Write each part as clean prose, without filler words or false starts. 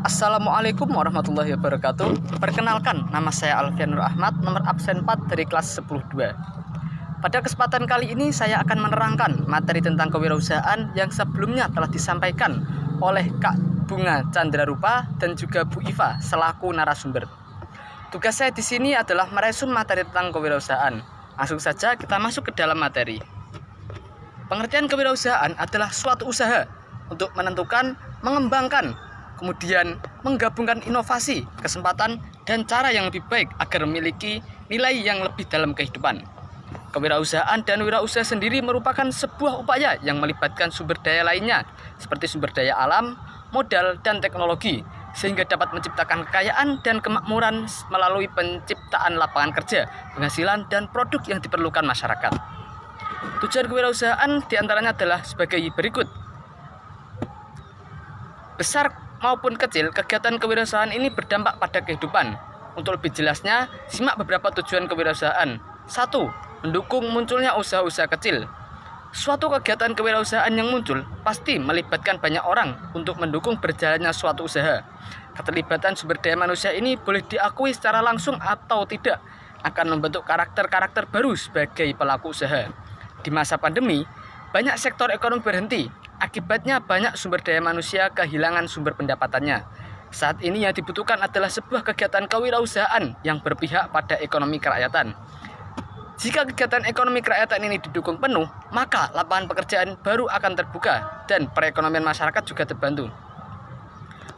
Assalamualaikum warahmatullahi wabarakatuh. Perkenalkan, nama saya Alfian Nur Ahmad, nomor absen 4 dari kelas 10-2. Pada kesempatan kali ini saya akan menerangkan materi tentang kewirausahaan yang sebelumnya telah disampaikan oleh Kak Bunga Candrarupa dan juga Bu Iva selaku narasumber. Tugas saya di sini adalah meresum materi tentang kewirausahaan. Langsung saja kita masuk ke dalam materi. Pengertian kewirausahaan adalah suatu usaha untuk menentukan, mengembangkan, kemudian menggabungkan inovasi, kesempatan, dan cara yang lebih baik agar memiliki nilai yang lebih dalam kehidupan. Kewirausahaan dan wirausaha sendiri merupakan sebuah upaya yang melibatkan sumber daya lainnya, seperti sumber daya alam, modal, dan teknologi, sehingga dapat menciptakan kekayaan dan kemakmuran melalui penciptaan lapangan kerja, penghasilan, dan produk yang diperlukan masyarakat. Tujuan kewirausahaan diantaranya adalah sebagai berikut. Besar maupun kecil, kegiatan kewirausahaan ini berdampak pada kehidupan. Untuk lebih jelasnya, simak beberapa tujuan kewirausahaan. 1. Mendukung munculnya usaha-usaha kecil. Suatu kegiatan kewirausahaan yang muncul pasti melibatkan banyak orang untuk mendukung berjalannya suatu usaha. Keterlibatan sumber daya manusia ini boleh diakui secara langsung atau tidak akan membentuk karakter-karakter baru sebagai pelaku usaha. Di masa pandemi, banyak sektor ekonomi berhenti. Akibatnya banyak sumber daya manusia kehilangan sumber pendapatannya. Saat ini yang dibutuhkan adalah sebuah kegiatan kewirausahaan yang berpihak pada ekonomi kerakyatan. Jika kegiatan ekonomi kerakyatan ini didukung penuh, maka lapangan pekerjaan baru akan terbuka dan perekonomian masyarakat juga terbantu.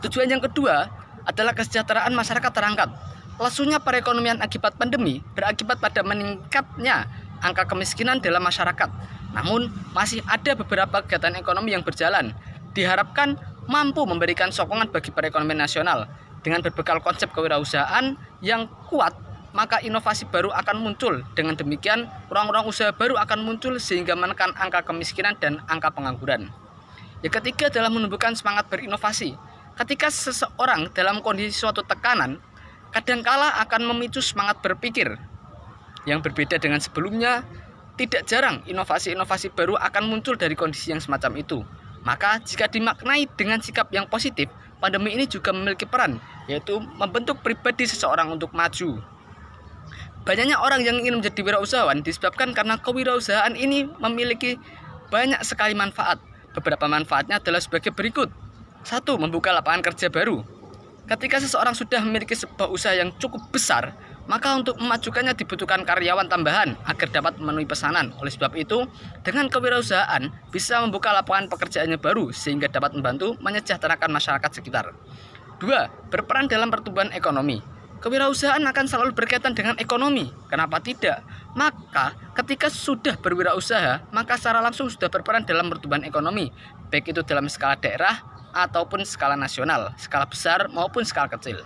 Tujuan yang kedua adalah kesejahteraan masyarakat terangkat. Lesunya perekonomian akibat pandemi berakibat pada meningkatnya angka kemiskinan dalam masyarakat. Namun, masih ada beberapa kegiatan ekonomi yang berjalan. Diharapkan mampu memberikan sokongan bagi perekonomian nasional. Dengan berbekal konsep kewirausahaan yang kuat, maka inovasi baru akan muncul. Dengan demikian, ruang-ruang usaha baru akan muncul sehingga menekan angka kemiskinan dan angka pengangguran. Yang ketiga adalah menumbuhkan semangat berinovasi. Ketika seseorang dalam kondisi suatu tekanan, kadangkala akan memicu semangat berpikir yang berbeda dengan sebelumnya. Tidak jarang inovasi-inovasi baru akan muncul dari kondisi yang semacam itu. Maka jika dimaknai dengan sikap yang positif, pandemi ini juga memiliki peran, yaitu membentuk pribadi seseorang untuk maju. Banyaknya orang yang ingin menjadi wirausahawan disebabkan karena kewirausahaan ini memiliki banyak sekali manfaat. Beberapa manfaatnya adalah sebagai berikut. 1. Membuka lapangan kerja baru. Ketika seseorang sudah memiliki sebuah usaha yang cukup besar, maka untuk memajukannya dibutuhkan karyawan tambahan agar dapat memenuhi pesanan. Oleh sebab itu, dengan kewirausahaan bisa membuka lapangan pekerjaannya baru sehingga dapat membantu menyejahterakan masyarakat sekitar. 2. Berperan dalam pertumbuhan ekonomi. Kewirausahaan akan selalu berkaitan dengan ekonomi. Kenapa tidak? Maka ketika sudah berwirausaha, maka secara langsung sudah berperan dalam pertumbuhan ekonomi, baik itu dalam skala daerah ataupun skala nasional, skala besar maupun skala kecil.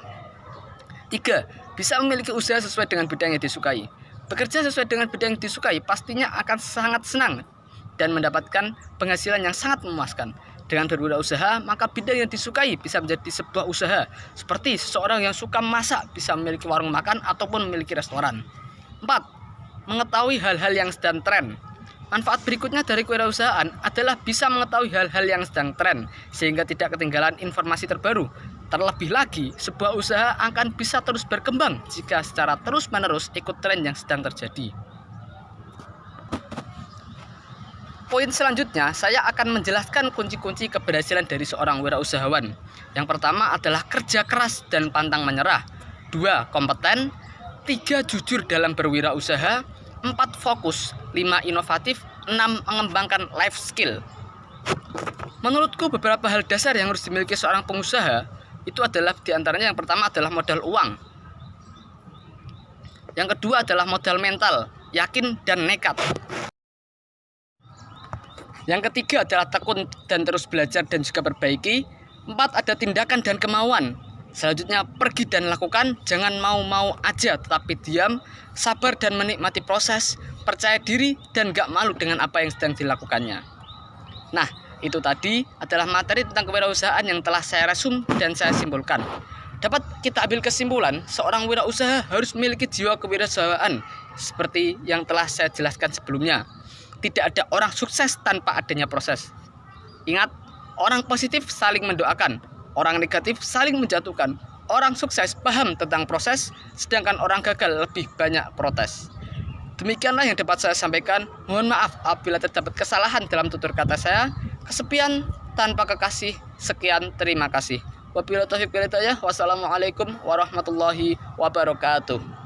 3. Bisa memiliki usaha sesuai dengan bidang yang disukai. Bekerja sesuai dengan bidang yang disukai pastinya akan sangat senang dan mendapatkan penghasilan yang sangat memuaskan. Dengan berwirausaha, maka bidang yang disukai bisa menjadi sebuah usaha. Seperti seseorang yang suka masak bisa memiliki warung makan ataupun memiliki restoran. 4. Mengetahui hal-hal yang sedang tren. Manfaat berikutnya dari kewirausahaan adalah bisa mengetahui hal-hal yang sedang tren sehingga tidak ketinggalan informasi terbaru. Terlebih lagi, sebuah usaha akan bisa terus berkembang jika secara terus-menerus ikut tren yang sedang terjadi. Poin selanjutnya, saya akan menjelaskan kunci-kunci keberhasilan dari seorang wirausahawan. Yang pertama adalah kerja keras dan pantang menyerah. 2. Kompeten. 3. Jujur dalam berwirausaha. 4. Fokus. 5. Inovatif. 6. Mengembangkan life skill. Menurutku beberapa hal dasar yang harus dimiliki seorang pengusaha itu adalah diantaranya yang pertama adalah modal uang. Yang kedua adalah modal mental, yakin dan nekat. Yang ketiga adalah tekun dan terus belajar dan juga perbaiki. 4. Ada tindakan dan kemauan. Selanjutnya pergi dan lakukan, jangan mau-mau aja tetapi diam, sabar dan menikmati proses, percaya diri dan gak malu dengan apa yang sedang dilakukannya. Nah, itu tadi adalah materi tentang kewirausahaan yang telah saya resum dan saya simpulkan. Dapat kita ambil kesimpulan, seorang wirausaha harus memiliki jiwa kewirausahaan seperti yang telah saya jelaskan sebelumnya. Tidak ada orang sukses tanpa adanya proses. Ingat, orang positif saling mendoakan. Orang negatif saling menjatuhkan. Orang sukses paham tentang proses, sedangkan orang gagal lebih banyak protes. Demikianlah yang dapat saya sampaikan. Mohon maaf apabila terdapat kesalahan dalam tutur kata saya. Kesepian tanpa kekasih. Sekian, terima kasih. Wabillahi taufiq wal hidayah. Wassalamualaikum warahmatullahi wabarakatuh.